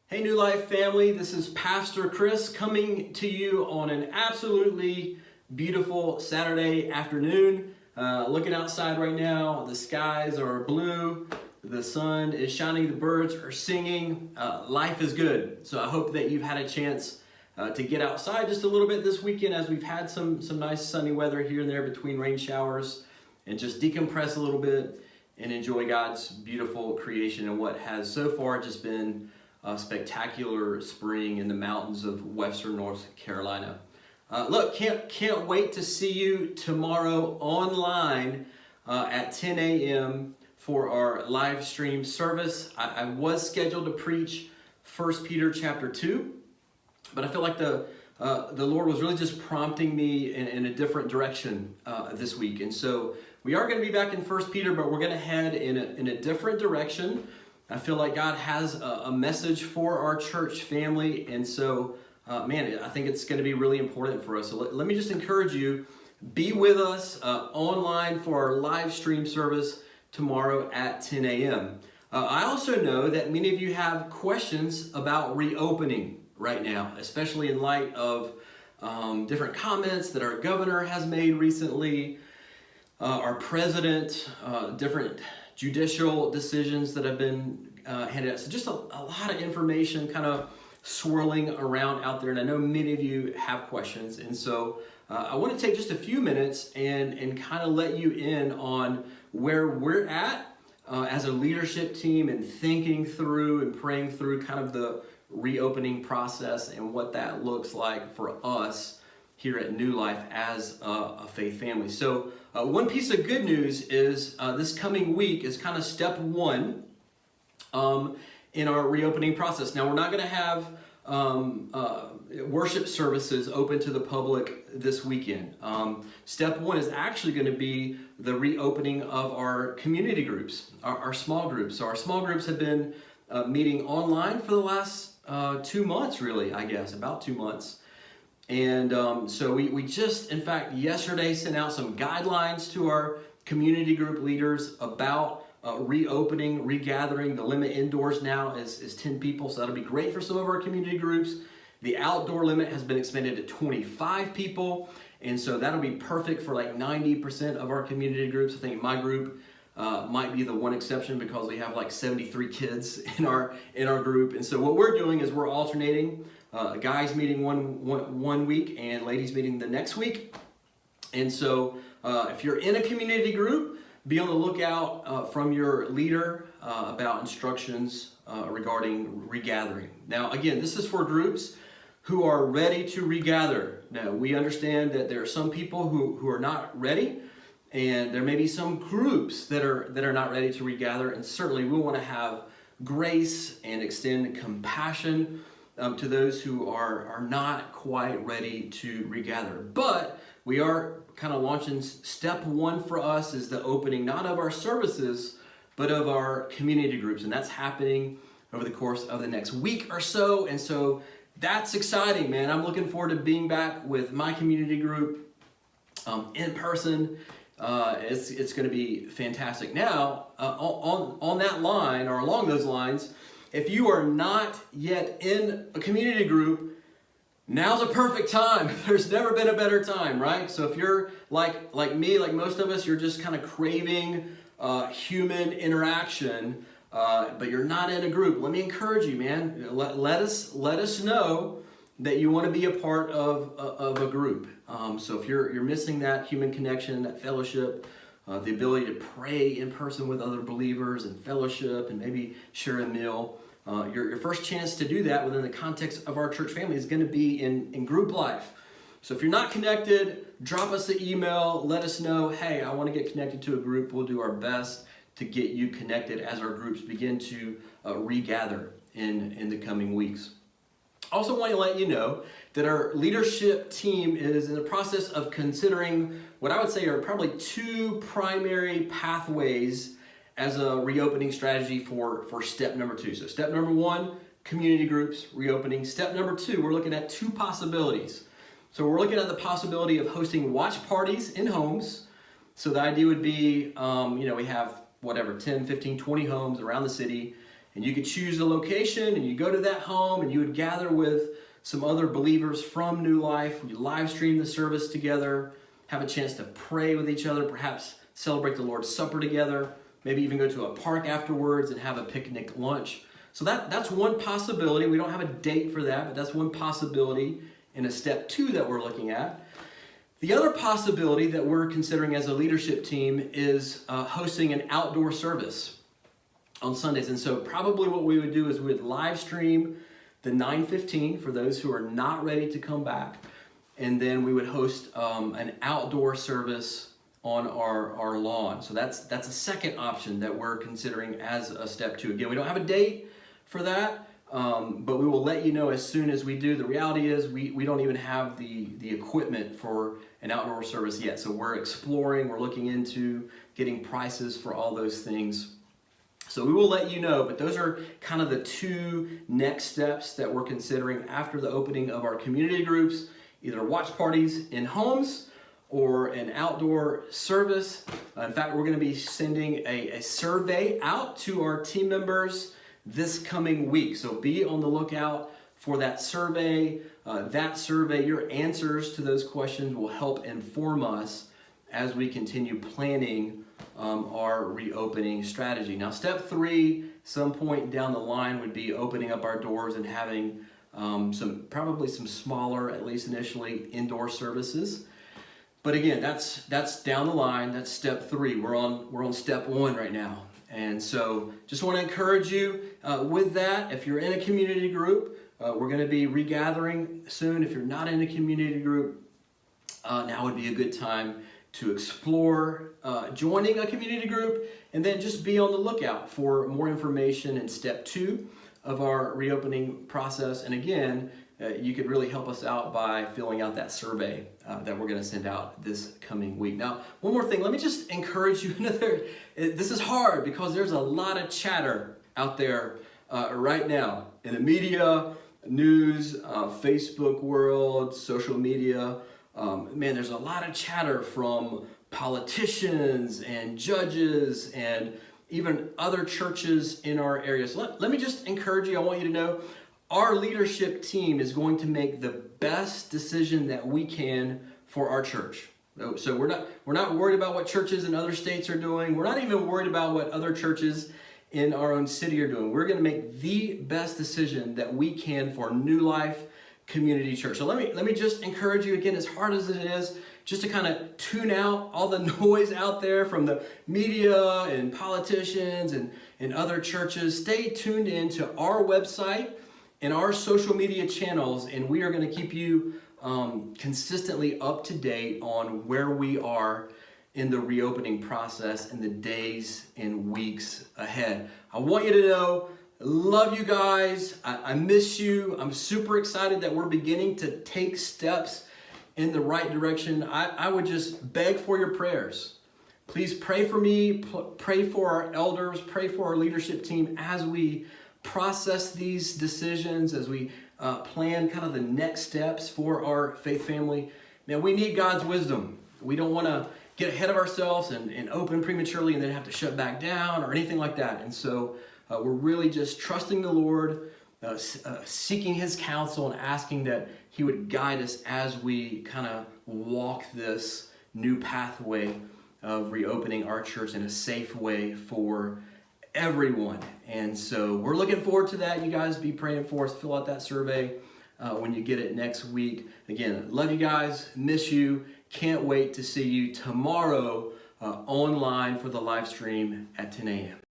Hey New Life family, this is Pastor Chris coming to you on an absolutely beautiful Saturday afternoon. Looking outside right now, the skies are blue, the sun is shining, the birds are singing, life is good. So I hope that you've had a chance to get outside just a little bit this weekend as we've had some nice sunny weather here and there between rain showers, and just decompress a little bit and enjoy God's beautiful creation and what has so far just been a spectacular spring in the mountains of western North Carolina. Look, can't wait to see you tomorrow online at 10 a.m. for our live stream service. I was scheduled to preach 1 Peter chapter 2, but I feel like the Lord was really just prompting me in a different direction this week. And so we are going to be back in 1 Peter, but we're going to head in a different direction. I feel like God has a message for our church family, and so, I think it's going to be really important for us. So let me just encourage you, be with us online for our live stream service tomorrow at 10 a.m. I also know that many of you have questions about reopening right now, especially in light of different comments that our governor has made recently, our president, different judicial decisions that have been handed out. So just a lot of information kind of swirling around out there. And I know many of you have questions. And so I want to take just a few minutes and kind of let you in on where we're at as a leadership team and thinking through and praying through kind of the reopening process and what that looks like for us here at New Life as a faith family. So one piece of good news is this coming week is kind of step one in our reopening process. Now, we're not going to have worship services open to the public this weekend. Step one is actually going to be the reopening of our community groups, our small groups. So our small groups have been meeting online for the last 2 months, really, I guess, about 2 months. And so we just, in fact, yesterday sent out some guidelines to our community group leaders about reopening, regathering. The limit indoors now is 10 people, so that'll be great for some of our community groups. The outdoor limit has been expanded to 25 people, and so that'll be perfect for like 90% of our community groups. I think my group might be the one exception because we have like 73 kids in our group. And so what we're doing is we're alternating. Guys meeting one week and ladies meeting the next week. And so if you're in a community group, be on the lookout from your leader about instructions regarding regathering. Now, again, this is for groups who are ready to regather. Now, we understand that there are some people who are not ready, and there may be some groups that are not ready to regather, and certainly we want to have grace and extend compassion to those who are not quite ready to regather. But we are kind of launching step one for us is the opening not of our services, but of our community groups. And that's happening over the course of the next week or so. And so that's exciting, man. I'm looking forward to being back with my community group in person. It's going to be fantastic. Now, on that line, or along those lines, if you are not yet in a community group, now's a perfect time. There's never been a better time, right? So if you're like me, like most of us, you're just kind of craving human interaction, but you're not in a group, let me encourage you, man. Let us know that you want to be a part of a group. So if you're missing that human connection, that fellowship, the ability to pray in person with other believers and fellowship and maybe share a meal, your first chance to do that within the context of our church family is going to be in group life. So if you're not connected, drop us an email. Let us know, hey, I want to get connected to a group. We'll do our best to get you connected as our groups begin to regather in the coming weeks. Also want to let you know that our leadership team is in the process of considering what I would say are probably 2 primary pathways as a reopening strategy for step number 2. So step number 1, community groups, reopening. Step number 2, we're looking at 2 possibilities. So we're looking at the possibility of hosting watch parties in homes. So the idea would be, we have 10, 15, 20 homes around the city, And you could choose a location and you go to that home and you would gather with some other believers from New Life. We live stream the service together, have a chance to pray with each other, perhaps celebrate the Lord's Supper together, maybe even go to a park afterwards and have a picnic lunch. So that's one possibility. We don't have a date for that, but that's one possibility in a step 2 that we're looking at. The other possibility that we're considering as a leadership team is hosting an outdoor service on Sundays. And so probably what we would do is we would live stream the 9:15 for those who are not ready to come back. And then we would host an outdoor service on our lawn. So that's a second option that we're considering as a step 2. Again, we don't have a date for that, but we will let you know as soon as we do. The reality is we don't even have the equipment for an outdoor service yet. So we're exploring, we're looking into getting prices for all those things. So we will let you know, but those are kind of the 2 next steps that we're considering after the opening of our community groups, either watch parties in homes or an outdoor service. In fact, we're going to be sending a survey out to our team members this coming week. So be on the lookout for that survey. Your answers to those questions will help inform us as we continue planning our reopening strategy. Now, step 3, some point down the line, would be opening up our doors and having probably some smaller, at least initially, indoor services. But again, that's down the line. That's step 3. We're on step 1 right now. And so just want to encourage you with that. If you're in a community group, we're going to be regathering soon. If you're not in a community group, now would be a good time to explore joining a community group, and then just be on the lookout for more information in step 2 of our reopening process. And again, you could really help us out by filling out that survey that we're going to send out this coming week. Now, one more thing, let me just encourage you. This is hard because there's a lot of chatter out there right now in the media, news, Facebook world, social media. There's a lot of chatter from politicians and judges and even other churches in our area. So let me just encourage you. I want you to know our leadership team is going to make the best decision that we can for our church. So we're not worried about what churches in other states are doing. We're not even worried about what other churches in our own city are doing. We're going to make the best decision that we can for New Life Community Church. So let me just encourage you again, as hard as it is, just to kind of tune out all the noise out there from the media and politicians and other churches. Stay tuned in to our website and our social media channels, and we are going to keep you consistently up to date on where we are in the reopening process in the days and weeks ahead. I want you to know, love you guys. I miss you. I'm super excited that we're beginning to take steps in the right direction. I would just beg for your prayers. Please pray for me, pray for our elders, pray for our leadership team as we process these decisions, as we plan kind of the next steps for our faith family. Man, we need God's wisdom. We don't want to get ahead of ourselves and open prematurely and then have to shut back down or anything like that. And so we're really just trusting the Lord, seeking His counsel and asking that He would guide us as we kind of walk this new pathway of reopening our church in a safe way for everyone. And so we're looking forward to that. You guys be praying for us. Fill out that survey when you get it next week. Again, love you guys. Miss you. Can't wait to see you tomorrow online for the live stream at 10 a.m.